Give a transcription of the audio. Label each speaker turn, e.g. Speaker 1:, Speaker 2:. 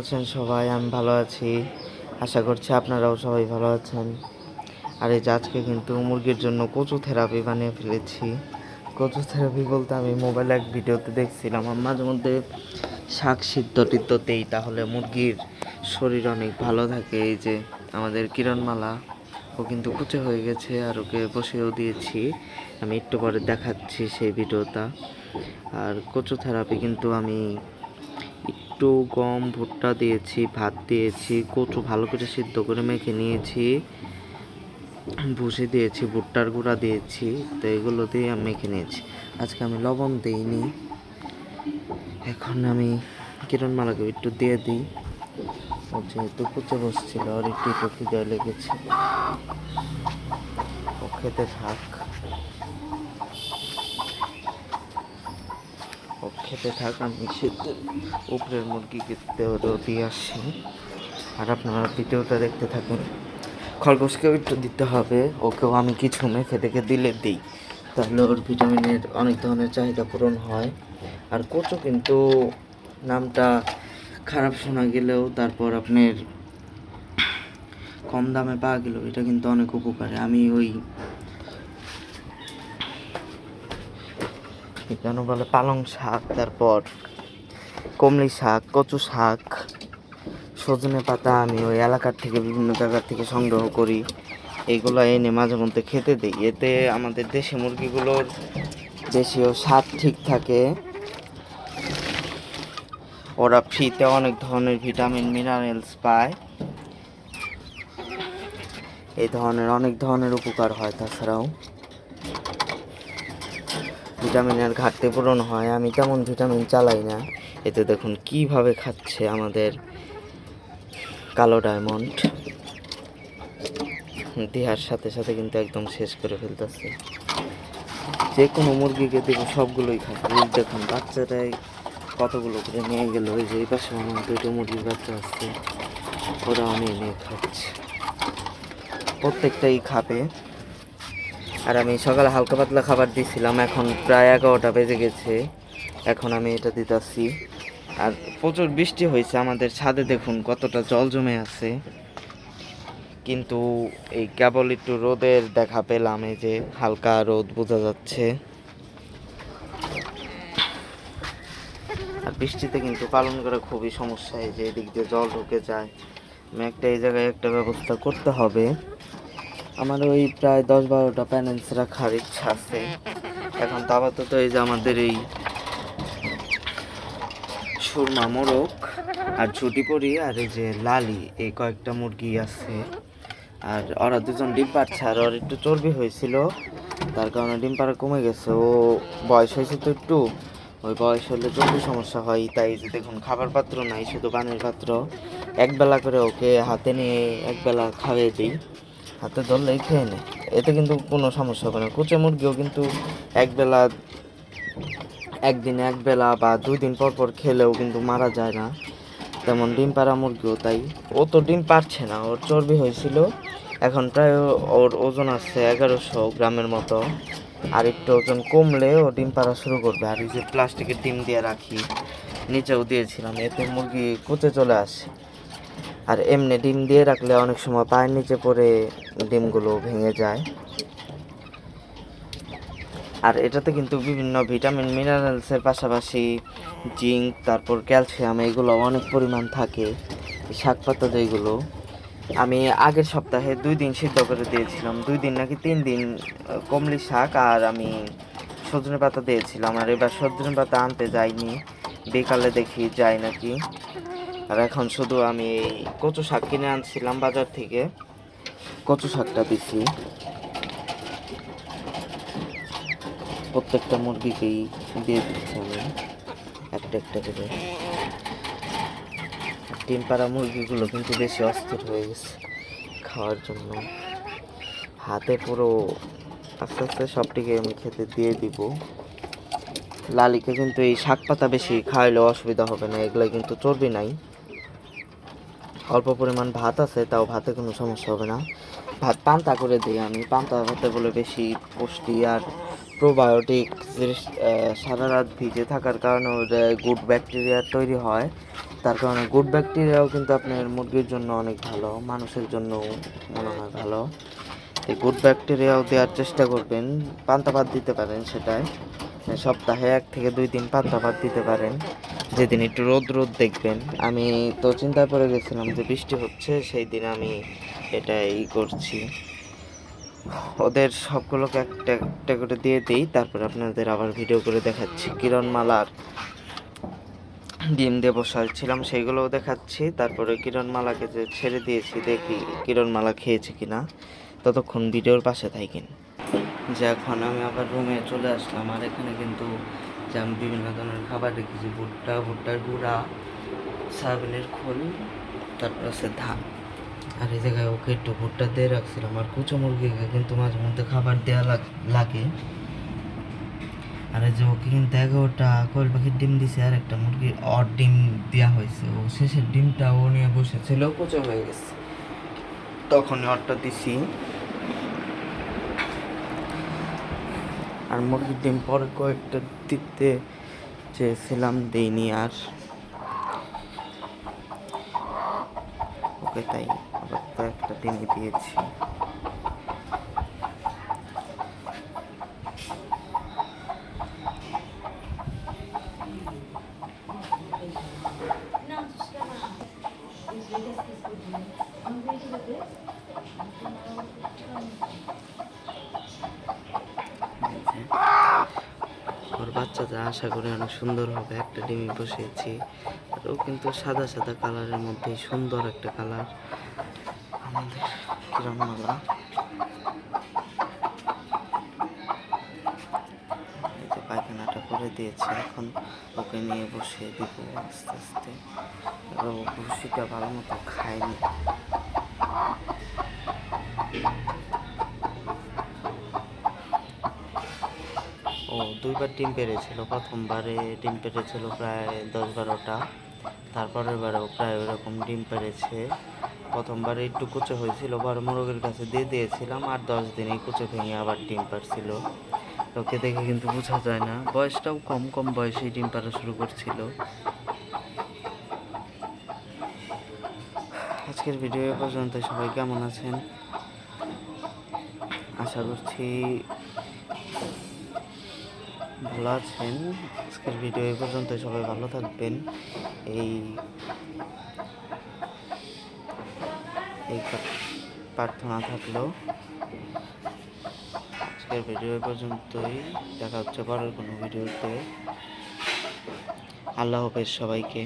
Speaker 1: আছেন সবাই? আমি ভালো আছি। আশা করছি আপনারাও সবাই ভালো আছেন। আর এই যে আজকে কিন্তু মুরগির জন্য কচু থেরাপি বানিয়ে ফেলেছি। কচু থেরাপি বলতে আমি মোবাইলে এক ভিডিওতে দেখছিলাম, আমি মাঝে মধ্যে শাক সিদ্ধ টিদ্ধ দেই, তাহলে মুরগির শরীর অনেক ভালো থাকে। এই যে আমাদের কিরণমালা, ও কিন্তু কুচে হয়ে গেছে আর ওকে বসেও দিয়েছি। আমি একটু পরে দেখাচ্ছি সেই ভিডিওটা। আর কচু থেরাপি কিন্তু আমি একটু গম ভুট্টা দিয়েছি, ভাত দিয়েছি, কচু ভালো করে সিদ্ধ করে মেখে নিয়েছি, ভুষি দিয়েছি, ভুট্টার গুঁড়া দিয়েছি, তো এগুলো দিয়ে আমি মেখে নিয়েছি। আজকে আমি লবণ দিইনি। এখন আমি কিরণমালাকে একটু দিয়ে দিই। ও যেহেতু কুচে বসছিল আর একটু একটু খিদে লেগেছে, ও খেতে থাক, ও খেতে থাক। আমি সিদ্ধ উপরের মুরগিকে দিয়ে আসি, আর আপনারা ভিডিওটা দেখতে থাকুন। খরগোশকেও একটু দিতে হবে, ওকেও আমি কিছু মেখে টেখে দিই, তাহলে ওর ভিটামিনের অনেক ধরনের চাহিদা পূরণ হয়। আর কচু কিন্তু নামটা খারাপ শোনা গেলেও তারপর আপনার কম দামে পাওয়া গেলেও এটা কিন্তু অনেক উপকারী। আমি ওই কেন বলে পালং শাক, তারপর কমলি শাক, কচু শাক, সজনে পাতা আমি ওই এলাকার থেকে বিভিন্ন জায়গার থেকে সংগ্রহ করি, এইগুলো এনে মাঝে মধ্যে খেতে দিই। এতে আমাদের দেশি মুরগিগুলোর দেশীয় স্বাদ ঠিক থাকে। ওরা ফ্রিতে অনেক ধরনের ভিটামিন মিনারেলস পায়, এই ধরনের অনেক ধরনের উপকার হয়। তাছাড়াও ভিটামিনের ঘাটতি পূরণ হয়। আমি তেমন ভিটামিন চালাই না। এতে দেখুন কিভাবে খাচ্ছে আমাদের কালো ডায়মন্ড, দেহার সাথে সাথে কিন্তু একদম শেষ করে ফেলতেছে। যে কোনো মুরগিকে দেবো সবগুলোই খাবে। দেখুন বাচ্চাটাই কতগুলো করে নিয়ে গেল। ওই যে এই পাশে আমার দুটো মুরগির বাচ্চা আছে, ওরাও নিয়ে খাচ্ছে, প্রত্যেকটাই খাবে। আর আমি সকালে হালকা পাতলা খাবার দিয়েছিলাম, এখন প্রায় 11টা বেজে গেছে, এখন আমি এটা দিতেছি। আর প্রচুর বৃষ্টি হয়েছে আমাদের ছাদে, দেখুন কতটা জল জমে আছে, কিন্তু এই কেবল একটু রোদের দেখা পেলাম, এই যে হালকা রোদ বোঝা যাচ্ছে। আর বৃষ্টিতে কিন্তু পালন করা খুবই সমস্যা, এই যে এদিক দিয়ে জল ঢুকে যায়। আমি এই জায়গায় একটা ব্যবস্থা করতে হবে। আমার ওই প্রায় 10-12টা প্যানেলস রাখার ইচ্ছা আছে। এখন তো আপাতত এই যে আমাদের এই সুরমা মোরগ আর ছুটি পড়ি আর এই যে লালি, এই কয়েকটা মুরগি আছে। আর ওরা দুজন ডিম পাড়ছে, আর ওর একটু চর্বি হয়েছিল, তার কারণে ডিম পাড়া কমে গেছে। ও বয়স হয়েছে তো একটু, ওই বয়স হলে চর্বি সমস্যা হয়, তাই যে দেখুন খাবার পাত্র নাই, শুধু পানির পাত্র। একবেলা করে ওকে হাতে নিয়ে একবেলা খাইয়ে দিই, হাতে ধরলেই খেয়ে নেয়, এতে কিন্তু কোনো সমস্যা হবে না। কুচে মুরগিও কিন্তু একবেলা, একদিনে একবেলা বা 2 দিন পর পর খেলেও কিন্তু মারা যায় না, তেমন ডিম পাড়া মুরগিও তাই। ও তো ডিম পারছে না, ওর চর্বি হয়েছিল, এখন প্রায় ওর ওজন আছে 1100 গ্রামের মতো। আর একটু ওজন কমলে ও ডিম পাড়া শুরু করবে। আর এই যে প্লাস্টিকের ডিম দিয়ে রাখি, নিচেও দিয়েছিলাম, এতে মুরগি কুচে চলে আসে। আর এমনি ডিম দিয়ে রাখলে অনেক সময় পায়ের নিচে পড়ে ডিমগুলো ভেঙে যায়। আর এটাতে কিন্তু বিভিন্ন ভিটামিন মিনারেলসের পাশাপাশি জিঙ্ক, তারপর ক্যালসিয়াম, এগুলো অনেক পরিমাণ থাকে শাক পাতা যেগুলো। আমি আগের সপ্তাহে 2 দিন সিদ্ধ করে দিয়েছিলাম, 2 দিন নাকি 3 দিন কমলি শাক, আর আমি সজনে পাতা দিয়েছিলাম। আর এবার সজনে পাতা আনতে যাইনি, বিকালে দেখি যাই নাকি। আর এখন শুধু আমি এই কচু শাক কিনে আনছিলাম বাজার থেকে, কচু শাকটা দিছি। প্রত্যেকটা মুরগিকেই দিয়ে দিচ্ছি আমি একটা একটা করে। ডিম পাড়া মুরগিগুলো কিন্তু বেশি অস্থির হয়ে গেছে খাওয়ার জন্য, হাতে পুরো আস্তে আস্তে সবটিকে আমি খেতে দিয়ে দিব। লালিকে কিন্তু এই শাক পাতা বেশি খাওয়াইলে অসুবিধা হবে না, এগুলো কিন্তু চর্বি নাই, অল্প পরিমাণ ভাত আছে, তাও ভাতে কোনো সমস্যা হবে না। ভাত পান্তা করে দিই আমি, পান্তা ভাতে বলে বেশি পুষ্টি আর প্রোবায়োটিক জিনিস, সারা রাত ভিজে থাকার কারণে গুড ব্যাকটেরিয়া তৈরি হয়, তার কারণে গুড ব্যাকটেরিয়াও কিন্তু আপনার মুরগির জন্য অনেক ভালো, মানুষের জন্য মনে হয় ভালো। এই গুড ব্যাকটেরিয়াও দেওয়ার চেষ্টা করবেন। পান্তা ভাত দিতে পারেন, সেটাই সপ্তাহে 1 থেকে 2 দিন পান্তা ভাত দিতে পারেন, যেদিন একটু রোদ রোদ দেখবেন। আমি তো চিন্তায় পড়ে গেছিলাম যে বৃষ্টি হচ্ছে, সেই দিন আমি এটাই করছি। ওদের সবগুলোকে একটা একটা করে দিয়ে দিই, তারপর আপনাদের আবার ভিডিও করে দেখাচ্ছি। কিরণমালার ডিম দিয়ে বসাচ্ছিলাম, সেইগুলোও দেখাচ্ছি। তারপরে কিরণমালাকে যে ছেড়ে দিয়েছি, দেখি কিরণমালা খেয়েছে কিনা। ততক্ষণ ভিডিওর পাশে থাকেন। যে এখন আমি আবার রুমে চলে আসলাম, আর এখানে কিন্তু যে আমি বিভিন্ন ধরনের খাবার রেখেছি, ভুট্টার গুঁড়া, সয়াবিনের খোল, তারপর আছে ধান। আর এই জায়গায় ওকে একটু ভুট্টা দিয়ে রাখছিলাম। আর কুচো মুরগিকে কিন্তু মাঝে মধ্যে খাবার দেওয়া লাগে। আর এই যে ওকে কিন্তু 11টা কোয়েল পাখির ডিম দিছে, আর একটা মুরগি ডিম দেওয়া হয়েছে। ও শেষের ডিমটা ও নিয়ে বসেছিল, কুচো হয়ে গেছে, তখনই অরটা দিছি। আর মুরগির ডিম পরে কয়েকটা দিতে চেয়েছিলাম, দিইনি আর। ওকে তাই আবার কয়েকটা ডিমই দিয়েছি। ওর বাচ্চাটা আশা করি অনেক সুন্দর হবে। একটা ডিমই বসিয়েছি, আর ও কিন্তু সাদা সাদা কালারের মধ্যে সুন্দর একটা কালার। আমাদের কিরণমালা এই যে পায়খানাটা করে দিয়েছে, এখন ওকে নিয়ে বসিয়ে দিব আস্তে আস্তে। আর ও ভুসিটা ভালো মতো খায়নি। ও 2বার ডিম পেড়েছিল। প্রথমবারে ডিম পেড়েছিল প্রায় 10-12টা, তারপরের বারেও প্রায় ওরকম ডিম পেড়েছে। প্রথমবারে একটু কুচো হয়েছিল, বড় মোরগের কাছে দিয়ে দিয়েছিলাম, আর 10 দিনেই কুচো ভেঙে আবার ডিম পারছিল। ওকে দেখে কিন্তু বোঝা যায় না, বয়সটাও কম কম বয়সেই ডিম পাড়া শুরু করছিল। আজকের ভিডিও পর্যন্ত। সবাই কেমন আছেন? আশা করছি ভালো আছেন। আজকের ভিডিও এই পর্যন্ত। সবাই ভালো থাকবেন, এই প্রার্থনা থাকলো। আজকের ভিডিও এই পর্যন্তই, দেখা হচ্ছে পরের কোনো ভিডিওতে। আল্লাহ হাফেজ সবাইকে।